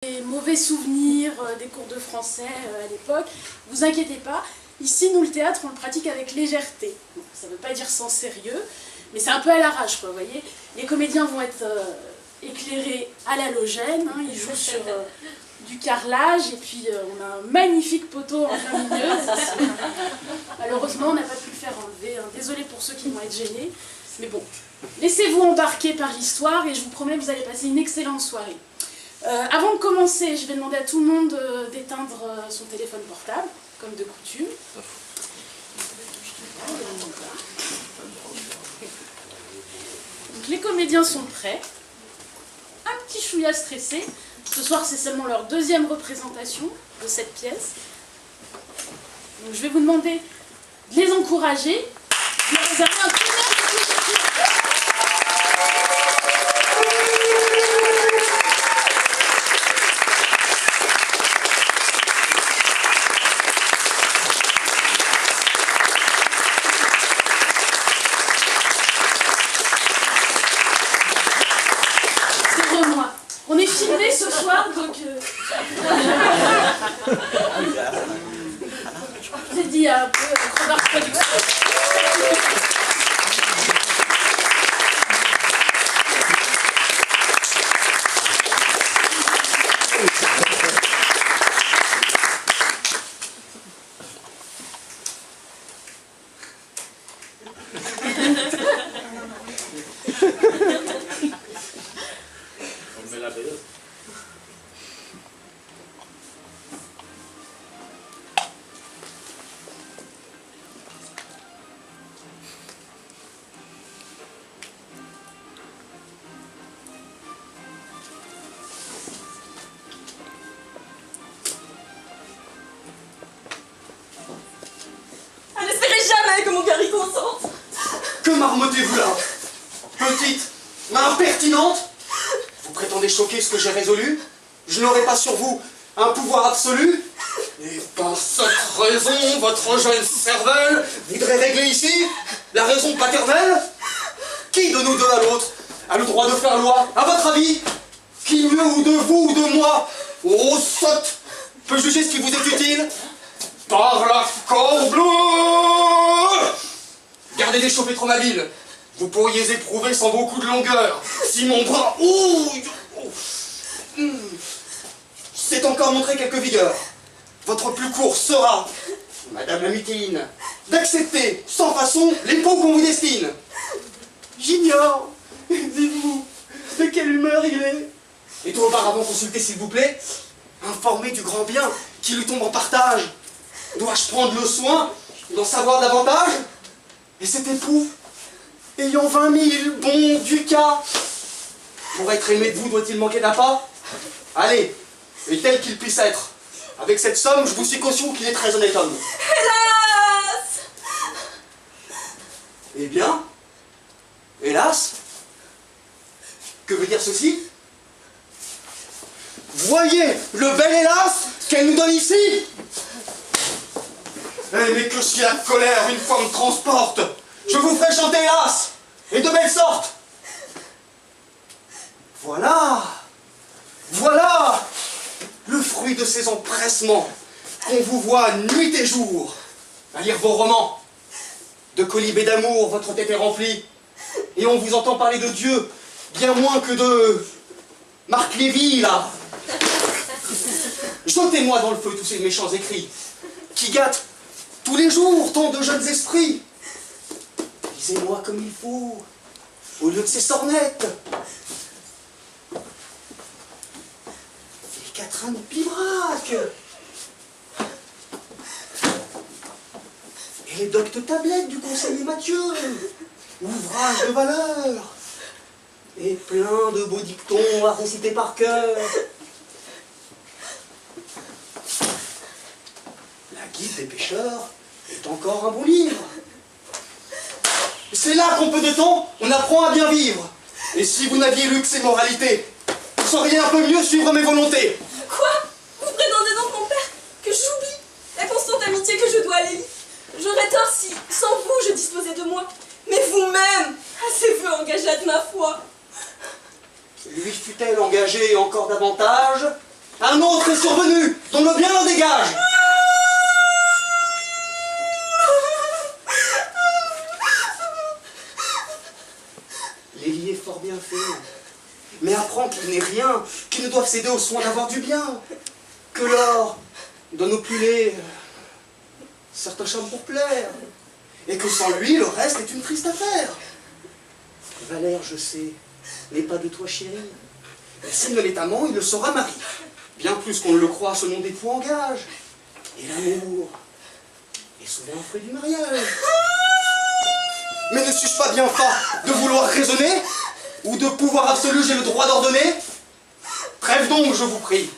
Des mauvais souvenirs des cours de français à l'époque, vous inquiétez pas, ici nous le théâtre on le pratique avec légèreté. Ça ne veut pas dire sans sérieux, mais c'est un peu à l'arrache quoi, vous voyez. Les comédiens vont être éclairés à l'halogène, hein, ils jouent sur du carrelage et puis on a un magnifique poteau en plein milieu. Malheureusement on n'a pas pu le faire enlever, hein. Désolé pour ceux qui vont être gênés, mais bon. Laissez-vous embarquer par l'histoire et je vous promets que vous allez passer une excellente soirée. Avant de commencer, je vais demander à tout le monde d'éteindre son téléphone portable, comme de coutume. Donc, les comédiens sont prêts. Un petit chouïa stressé. Ce soir, c'est seulement leur deuxième représentation de cette pièce. Donc, je vais vous demander de les encourager. Vous avez un on est filmé ce soir, donc je vous ai dit un peu Crowbar Production. Jamais que mon cari consente. Que marmottez-vous là? Petite, mais impertinente? Vous prétendez choquer ce que j'ai résolu? Je n'aurai pas sur vous un pouvoir absolu? Et par cette raison, votre jeune cervelle voudrait régler ici la raison paternelle? Qui de nous deux à l'autre a le droit de faire loi? À votre avis, qui mieux ou de vous ou de moi, ô sotte, peut juger ce qui vous est utile? Par la corbleu! Gardez des chauffés trop mobiles. Vous pourriez éprouver sans beaucoup de longueur. Si mon bras... s'est encore montré quelque vigueur. Votre plus court sera, Madame la mutine, d'accepter sans façon l'époux qu'on vous destine. J'ignore, dites-vous, de quelle humeur il est. Et tout auparavant consultez s'il vous plaît, informé du grand bien qui lui tombe en partage. Dois-je prendre le soin d'en savoir davantage? Et cet époux, ayant 20 000 bons ducats, pour être aimé de vous, doit-il manquer d'appât? Allez, et tel qu'il puisse être, avec cette somme, je vous suis conscient qu'il est très honnête homme. Hélas! Eh bien, hélas, que veut dire ceci? Voyez le bel hélas qu'elle nous donne ici! Eh, mais que si la colère une fois me transporte, je vous ferai chanter hélas, et de belle sorte. Voilà, voilà le fruit de ces empressements qu'on vous voit nuit et jour à lire vos romans. De colibés d'amour, votre tête est remplie, et on vous entend parler de Dieu bien moins que de Marc Lévy, là. Jetez-moi dans le feu tous ces méchants écrits qui gâtent tous les jours tant de jeunes esprits. Lisez-moi comme il faut, au lieu de ces sornettes. Les quatrains de Pibrac. Et les doctes tablettes du conseiller Mathieu. Ouvrage de valeur. Et plein de beaux dictons à réciter par cœur. La Guide des pêcheurs est encore un bon livre. C'est là qu'en peu de temps, on apprend à bien vivre. Et si vous n'aviez lu que ces moralités, vous sauriez un peu mieux suivre mes volontés. Quoi? Vous prétendez donc, mon père, que j'oublie la constante amitié que je dois à Lélie? J'aurais tort si, sans vous, je disposais de moi. Mais vous-même, à ces vœux engagés de ma foi. Lui fut-elle engagée encore davantage Un autre est survenu, dont le bien l'en dégage. L'élie est fort bien fait, mais apprend qu'il n'est rien, qu'ils ne doivent céder au soin d'avoir du bien, que l'or donne au plus laid certains charmes pour plaire, et que sans lui, le reste est une triste affaire. Valère, je sais, n'est pas de toi chérie, mais s'il ne l'est amant, il le sera mari. Bien plus qu'on ne le croit, ce nom d'époux engage. Et l'amour est souvent un fruit du mariage. Mais ne suis-je pas bien fat de vouloir raisonner, ou de pouvoir absolu j'ai le droit d'ordonner? Trêve donc, je vous prie,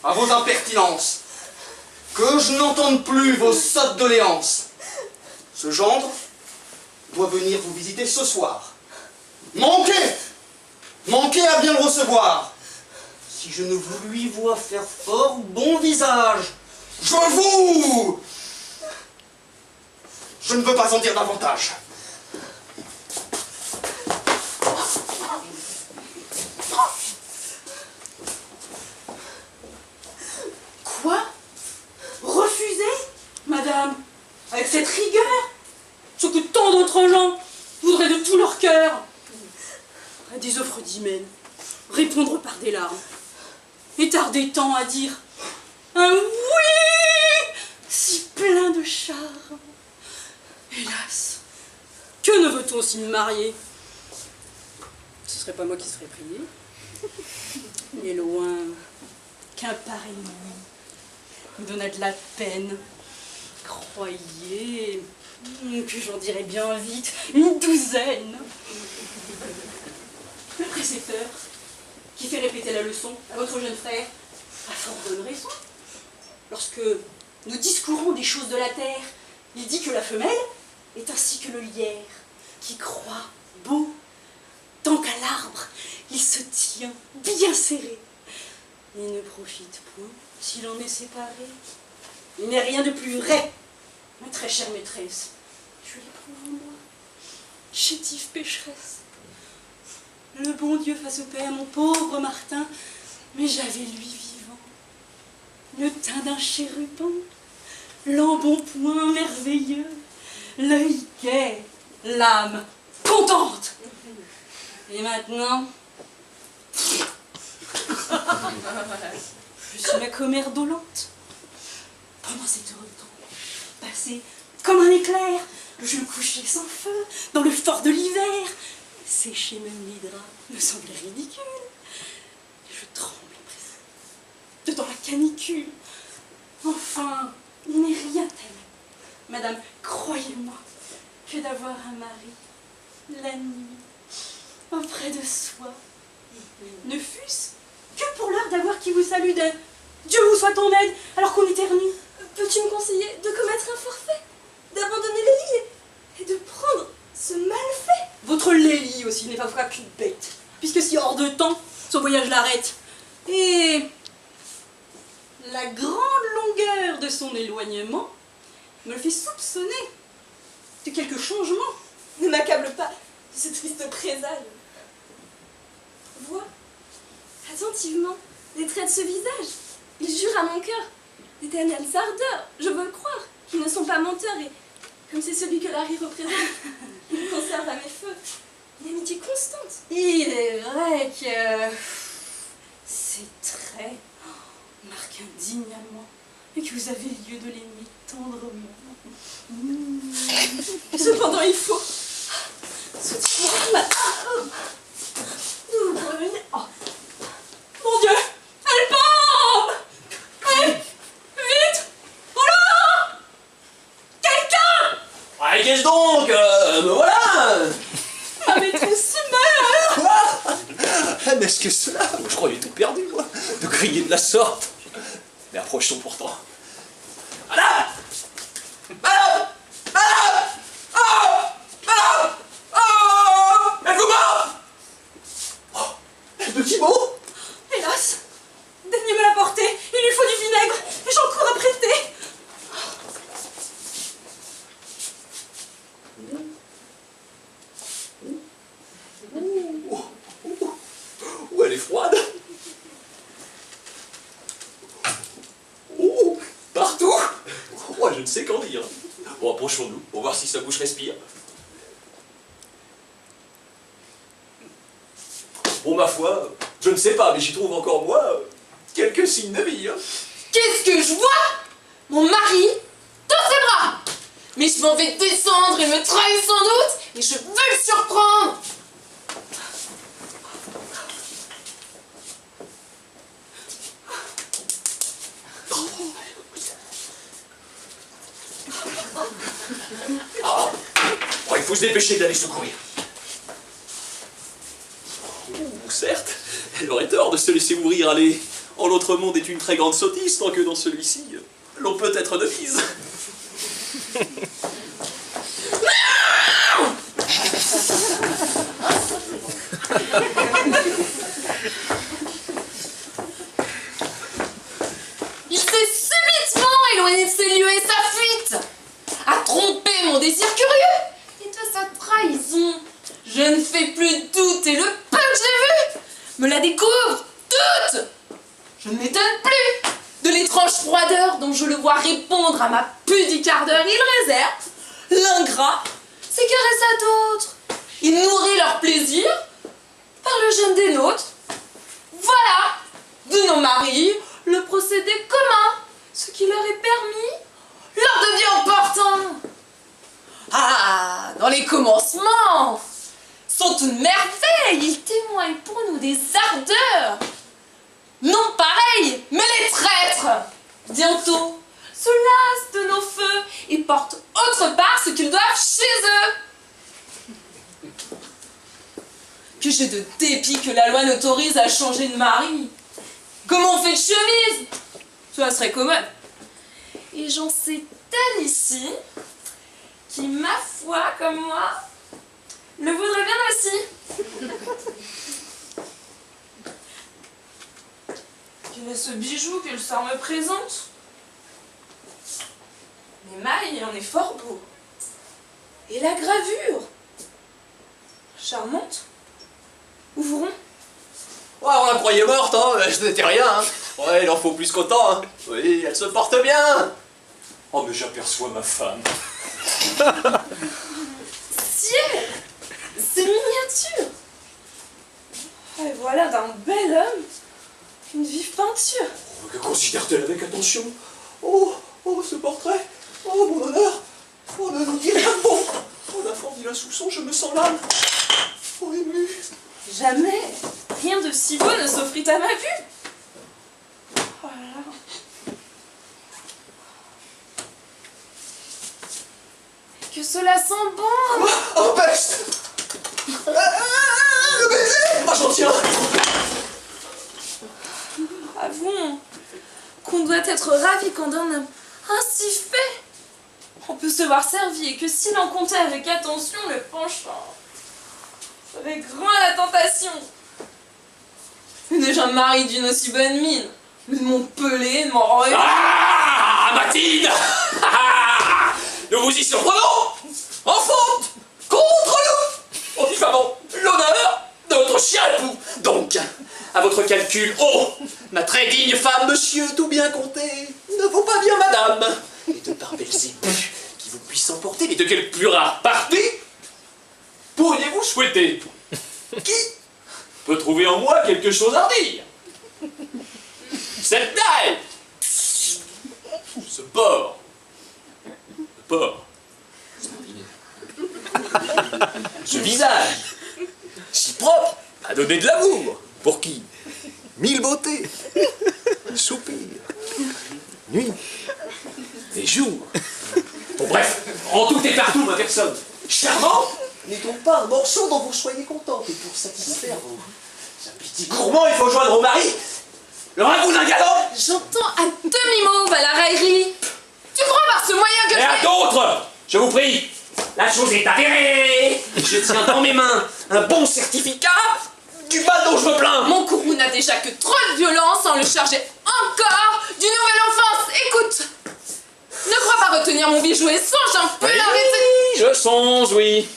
à vos impertinences, que je n'entende plus vos sottes doléances. Ce gendre doit venir vous visiter ce soir. Manquez à bien le recevoir. Si je ne vous lui vois faire fort bon visage, je ne veux pas en dire davantage. Quoi? Refuser? Madame, avec cette rigueur? Ce que tant d'autres gens voudraient de tout leur cœur. À des offres d'hymen, répondre par des larmes, et tarder tant à dire un oui si plein de charme. Hélas, que ne veut-on s'y marier? Ce serait pas moi qui serais prié, mais loin qu'un pareil oui me donna de la peine. Croyez que j'en dirais bien vite une douzaine. Le précepteur, qui fait répéter la leçon à votre jeune frère, a fort bonne raison. Lorsque nous discourons des choses de la terre, il dit que la femelle est ainsi que le lierre, qui croît beau, tant qu'à l'arbre il se tient bien serré, et ne profite point s'il en est séparé. Il n'est rien de plus vrai, ma très chère maîtresse. Je l'éprouve moi, chétive pécheresse. Le bon Dieu fasse paix à mon pauvre Martin, mais j'avais lui vivant le teint d'un chérubin, l'embonpoint merveilleux, l'œil gai, l'âme contente. Et maintenant, je suis ma commère dolente. Pendant cet heureux temps, passé comme un éclair, je me couchais sans feu dans le fort de l'hiver. Sécher même les draps me semblait ridicule. Je tremblais presque dans la canicule. Enfin, il n'est rien tel, madame, croyez-moi, que d'avoir un mari la nuit auprès de soi. Ne fût-ce que pour l'heure d'avoir qui vous salue d'un Dieu vous soit en aide alors qu'on éternue. Peux-tu me conseiller de commettre un forfait, d'abandonner les lits et de prendre ce mal fait? Votre Lélie aussi n'est pas qu'une bête, puisque si hors de temps, son voyage l'arrête. Et la grande longueur de son éloignement me le fait soupçonner de quelque changement. Ne m'accable pas de ce triste présage. Vois attentivement les traits de ce visage. Il jure à mon cœur d'éternelles ardeurs, je veux le croire, qu'ils ne sont pas menteurs, et comme c'est celui que Larry représente, il conserve à mes feux une amitié constante. Il est vrai que ces traits marquent indignement et que vous avez lieu de l'aimer tendrement. Cependant, il faut. Soutiens-moi, madame. Nous revenons. Oh. Mon Dieu, elle tombe! Allez, vite! Oh là! Quelqu'un! Ah, qu'est-ce donc me voilà. Ma maîtresse se meurt! Quoi? Ah, n'est-ce que cela? Je croyais tout perdu, moi, de crier de la sorte. Mais approchons pourtant. Madame! Madame! Madame! Oh! Madame! Oh! Êtes-vous mort? Oh! De qui mot? Hélas, daignez me l'apporter, il lui faut du vinaigre, et j'en cours à prêter. Oh, elle est froide. Oh, je ne sais qu'en dire. Bon, approchons-nous, pour voir si sa bouche respire. Bon, ma foi, je ne sais pas, mais j'y trouve encore, moi, quelques signes de vie. Hein. Qu'est-ce que je vois? Mon mari dans ses bras. Mais je m'en vais descendre, il me trahit sans doute, et je veux le surprendre. Oh, il faut se dépêcher d'aller secourir. Certes, elle aurait tort de se laisser mourir. Aller en l'autre monde est une très grande sottise, tant que dans celui-ci, l'on peut être de mise. Il s'est subitement éloigné de ces lieux et sa fuite a trompé mon désir curieux. Et de sa trahison, je ne fais plus douter. Le peu que j'ai vu me la découvre toute. Je ne m'étonne plus de l'étrange froideur dont je le vois répondre à ma pudique ardeur. Il réserve l'ingrat ses caresses à d'autres. Il nourrit leur plaisir par le gène des nôtres. Voilà, de nos maris, le procédé commun, ce qui leur est permis, leur devient important. Ah, dans les commencements, sont une merveille, ils témoignent pour nous des ardeurs. Non pareils, mais les traîtres, bientôt, se lassent de nos feux et portent autre part ce qu'ils doivent chez eux. Que j'ai de dépit que la loi n'autorise à changer de mari. Comme on fait de chemise, ça serait commode. Et j'en sais tel ici, qui, ma foi, comme moi, le voudrait bien aussi. Quel est ce bijou que le sort me présente? L'émail en est fort beau. Et la gravure, charmante. Ouvrons. Ouais, on la croyait morte, hein, ce n'était rien. Hein. Ouais, il en faut plus qu'autant. Hein. Oui, elle se porte bien. Oh, mais j'aperçois ma femme. Ciel, c'est miniature. Et voilà d'un bel homme, une vive peinture. Oh, que considère-t-elle avec attention? Oh, ce portrait. Oh, mon honneur. Oh, ne nous dis rien de bon. Oh, la forme d'un soupçon, je me sens l'âme. Oh, ému. Jamais rien de si beau ne s'offrit à ma vue. Oh là là. Que cela sent bon. Oh, peste. Le baiser. Oh, j'en tiens. Avouons qu'on doit être ravi quand un homme ainsi fait, on peut se voir servi et que s'il en comptait avec attention le penchant, avec grand la tentation. Mais déjà mari d'une aussi bonne mine, de mon pelé, de mon royaume. Ah, Mathilde. Nous vous y surprenons. En faute contre nous, en diffamant l'honneur de votre cher époux. Donc, à votre calcul, oh, ma très digne femme, monsieur, tout bien compté, ne vaut pas bien madame. Et de par belles épus qui vous puissent emporter, mais de quel plus rare parti pourriez-vous souhaiter? Qui peut trouver en moi quelque chose à dire? Cette taille, ce porc, le porc, ce visage, si propre à donner de l'amour. Pour qui? 1000 beautés, soupir, nuit et jour. Bon, bref, en tout et partout, ma personne charmant, n'est donc pas un morceau dont vous soyez content. Et pour satisfaire vos appétits gourmands, il faut joindre au mari le ragoût d'un galant. J'entends à demi-mauve à la raillerie. Tu crois par ce moyen que Et à je... d'autres, je vous prie, la chose est avérée. Je tiens dans mes mains un bon certificat du mal dont je me plains. Mon courroux n'a déjà que trop de violence sans le charger encore d'une nouvelle offense. Écoute, ne crois pas retenir mon bijou et songe un peu l'arrêter. Je songe, oui.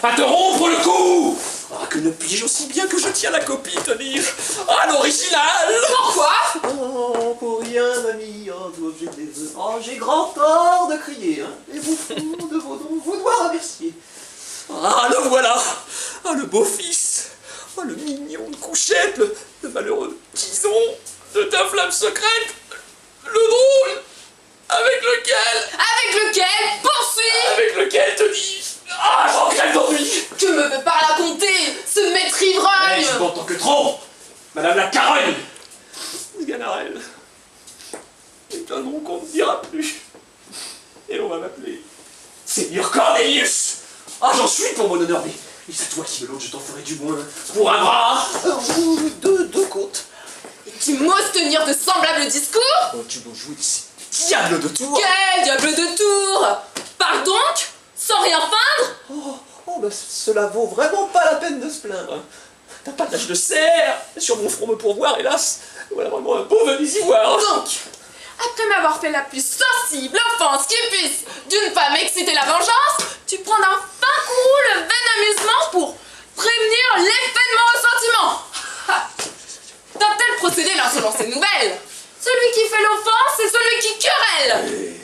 À te rompre le cou. Ah, que ne puis-je aussi bien que je tiens la copie tenir à l'original. Pourquoi? Oh, pour rien, ma mignonne. j'ai des vœux. Oh, j'ai grand tort de crier, hein. Et vous, de vos dons, vous dois remercier. Ah, le voilà. Ah, le beau-fils. Oh, le mignon de Couchette, le malheureux tison de ta flamme secrète, le drôle, avec lequel te dis, ah, j'en crève d'ennui. Que me veut pas raconter ce maître ivrogne? Eh, je m'entends que trop, Madame la Carogne. Sganarelle, c'est un nom qu'on ne dira plus, et on va m'appeler Seigneur Cornelius. Ah, j'en suis pour mon honneur, mais c'est toi qui me l'autre, je t'en ferai du moins pour un bras ou deux côtes. Tu m'oses tenir de semblables discours? Oh, tu me joues des diables de tour. Quel diable de tour? Parle donc, sans rien feindre. Oh, cela vaut vraiment pas la peine de se plaindre. T'as pas d'âge de cerf, sur mon front me pourvoir, hélas. Voilà vraiment un beau venis ivoire. Donc, après m'avoir fait la plus sensible offense qui puisse d'une femme exciter la vengeance, tu prends d'un fin coup le vain amusement pour prévenir l'effet de mon ressentiment. D'un tel procédé, l'insolence est nouvelle. Celui qui fait l'offense, c'est celui qui querelle.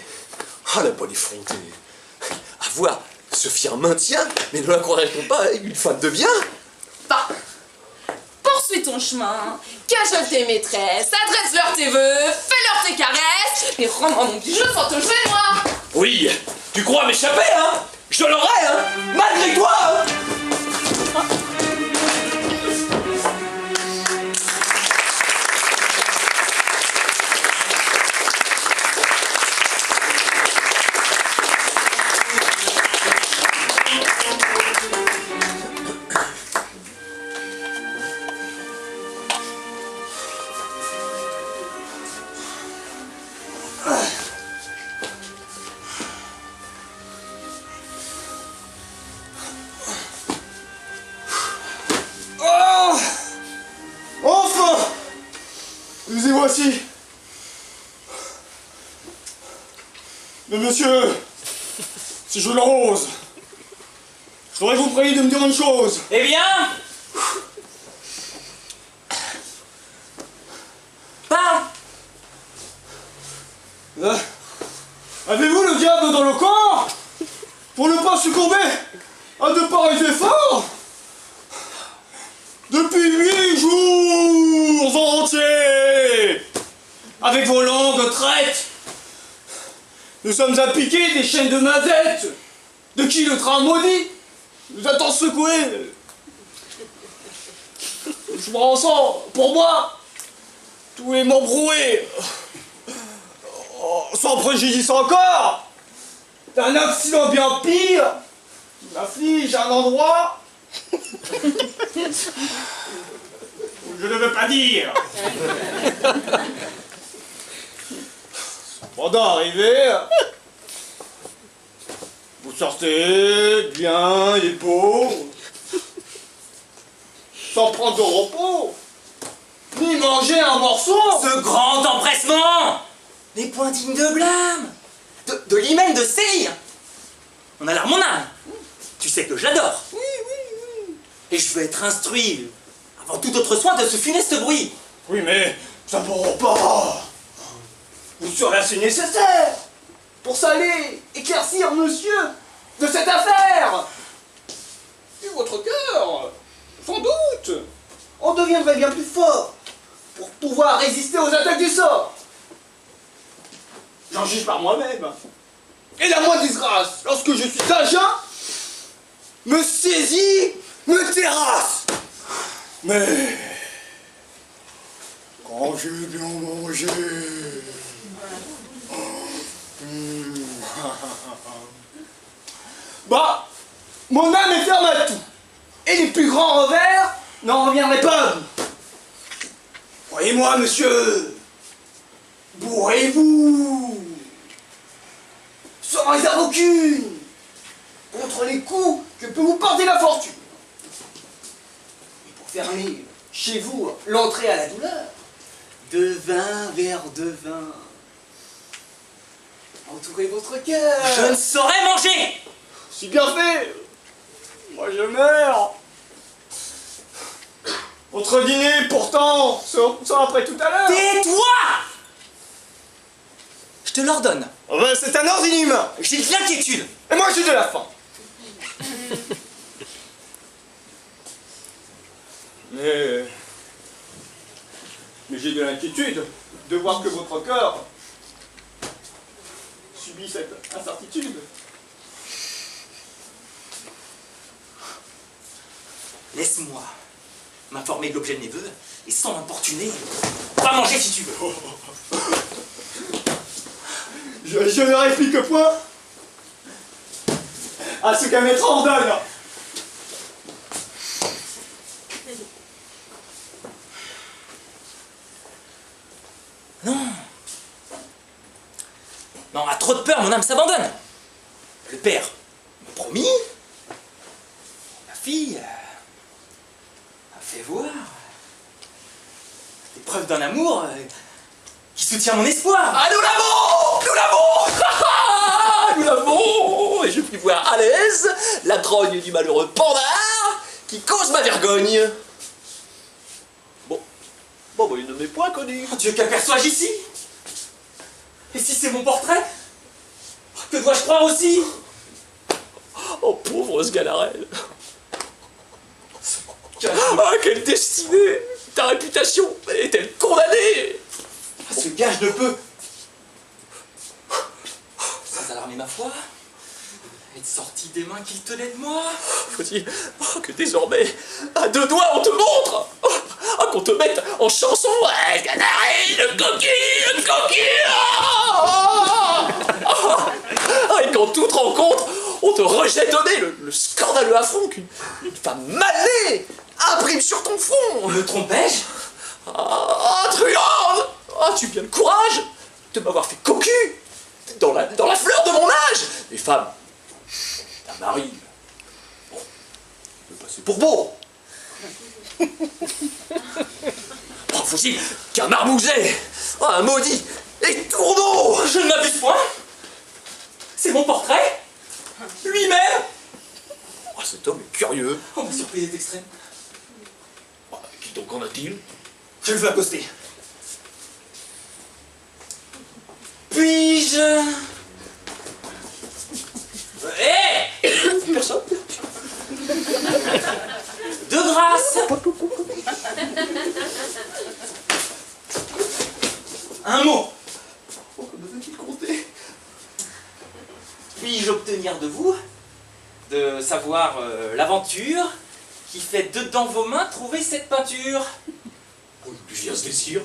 Ah, la bonne effrontée. À voir, se fier maintien, mais ne la croirait-on pas une femme de bien? Va, poursuis ton chemin, cajole tes maîtresses, adresse-leur tes vœux, fais-leur tes caresses, et rends-moi mon bijou sans te jouer de moi. Oui, tu crois m'échapper, hein? Je l'aurai, hein? Malgré toi, hein? Nous y voici. Mais monsieur, si je l'ose, je voudrais vous prier de me dire une chose. Eh bien, parle. Avez-vous le diable dans le corps pour ne pas succomber à de pareils efforts? Depuis 8 jours entiers, avec vos longues traites, nous sommes à piquer des chaînes de mazette, de qui le train maudit nous a tant secoués. Je me ressens, pour moi, tous les membres roués, sans préjudice encore, d'un accident bien pire, qui m'afflige à un endroit où je ne veux pas dire. Pendant arrivé, vous sortez bien et beau, sans prendre de repos, ni manger un morceau. Ce grand empressement n'est point digne de blâme, de l'hymen de Célire. On a l'air mon âme. Tu sais que j'adore. Oui. Et je veux être instruit, avant tout autre soin, de ce funeste bruit. Oui, mais ça ne pourra pas. Vous serez assez nécessaire pour s'aller éclaircir monsieur de cette affaire. Et votre cœur, sans doute, en deviendrait bien plus fort pour pouvoir résister aux attaques du sort. J'en juge par moi-même. Et la moindre disgrâce, lorsque je suis à jeun, me saisit, me terrasse. Mais quand j'ai bien mangé, bah, mon âme est ferme à tout. Et les plus grands revers n'en reviendraient pas. Croyez-moi, monsieur, bourrez-vous, sans réserve aucune, contre les coups que peut vous porter la fortune. Et pour fermer chez vous l'entrée à la douleur, de vin, verre de vin, entourez votre cœur. Je ne saurais manger. Si bien fait. Moi je meurs. Votre dîner pourtant sera prêt tout à l'heure. Tais-toi. te l'ordonne. Oh ben, c'est un ordre inhumain. J'ai de l'inquiétude. Et moi, j'ai de la faim. Mais j'ai de l'inquiétude de voir que votre cœur subit cette incertitude. Laisse-moi m'informer de l'objet de mes vœux, et sans m'importuner, va manger si tu veux. Je ne réplique point à ce qu'un maître ordonne. Non. Non, à trop de peur, mon âme s'abandonne. Le père m'a promis. La fille a fait voir des preuves d'un amour qui soutient mon espoir. Ah, nous l'avons! Nous l'avons! Nous l'avons! Et je puis voir à l'aise la grogne du malheureux pandard qui cause ma vergogne. Bon, bah, il ne m'est point connu. Oh Dieu, qu'elle perçois-je ici? Et si c'est mon portrait? Que dois-je croire aussi? Oh, pauvre Sganarelle. Ah, quelle destinée! Ta réputation est-elle condamnée? Ce gage ne peut, sans alarmer ma foi, être sorti des mains qu'il tenait de moi. Faut-il que désormais, à deux doigts, on te montre, qu'on te mette en chanson, Sganarelle, le coquille, et qu'en toute rencontre, on te rejette au nez le scandaleux affront qu'une femme mal née imprime sur ton front. Me trompais-je? Ah, truande! Ah, tu as bien le courage de m'avoir fait cocu dans la fleur de mon âge. Les femmes, un mari, bon, me passer pour beau. Oh, faut-il qu'un marmouset, un maudit et tourneau. Je ne m'abuse point. C'est mon portrait. Lui-même. Oh, cet homme est curieux. Oh, ma surprise est extrême. Oh, qui donc en a-t-il? Je le veux accoster. Puis-je... Hé! Personne. De grâce! Un mot! Oh, que me veut-il compter? Puis-je obtenir de vous de savoir l'aventure qui fait dedans vos mains trouver cette peinture? Oh, d'où vient ce désir?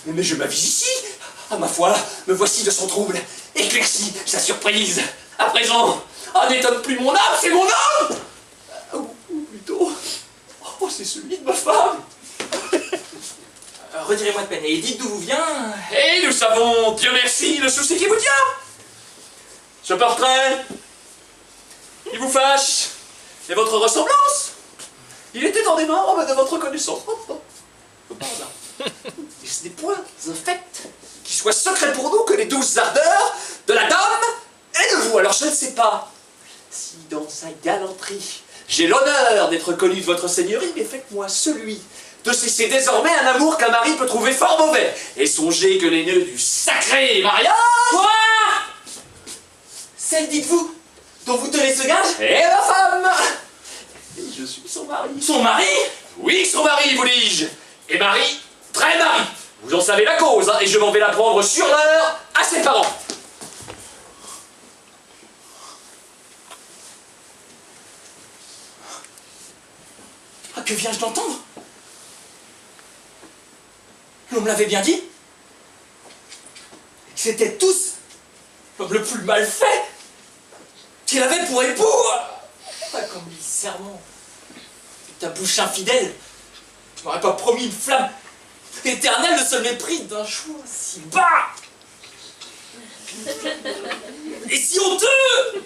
Oh, mais je m'avise ici. Ah, ma foi, me voici de son trouble. Éclairci sa surprise. À présent, n'étonne plus mon âme, c'est mon homme. Ou plutôt, oh, c'est celui de ma femme. Retirez-moi de peine et dites d'où vous vient. Et nous savons, Dieu merci, le souci qui vous tient. Ce portrait, il vous fâche. Et votre ressemblance, il était dans des membres de votre connaissance. Et ce n'est point un fait qui soit secret pour nous que les douces ardeurs de la dame et de vous. Alors je ne sais pas si dans sa galanterie, j'ai l'honneur d'être connu de votre seigneurie, mais faites-moi celui de cesser désormais un amour qu'un mari peut trouver fort mauvais, et songez que les nœuds du sacré mariage... Quoi? Celle, dites-vous, dont vous tenez ce gage? Et ma femme. Et je suis son mari. Son mari? Oui, son mari, vous dis-je. Et mari, très mari. Vous en savez la cause, hein, et je m'en vais l'apprendre sur l'heure à ses parents. Ah, que viens-je d'entendre? L'on me l'avait bien dit. C'était tous l'homme le plus mal fait qu'il avait pour époux. Ah, comme les serments. Ta bouche infidèle, tu m'aurais pas promis une flamme éternelle de ce mépris d'un choix si bas et si honteux.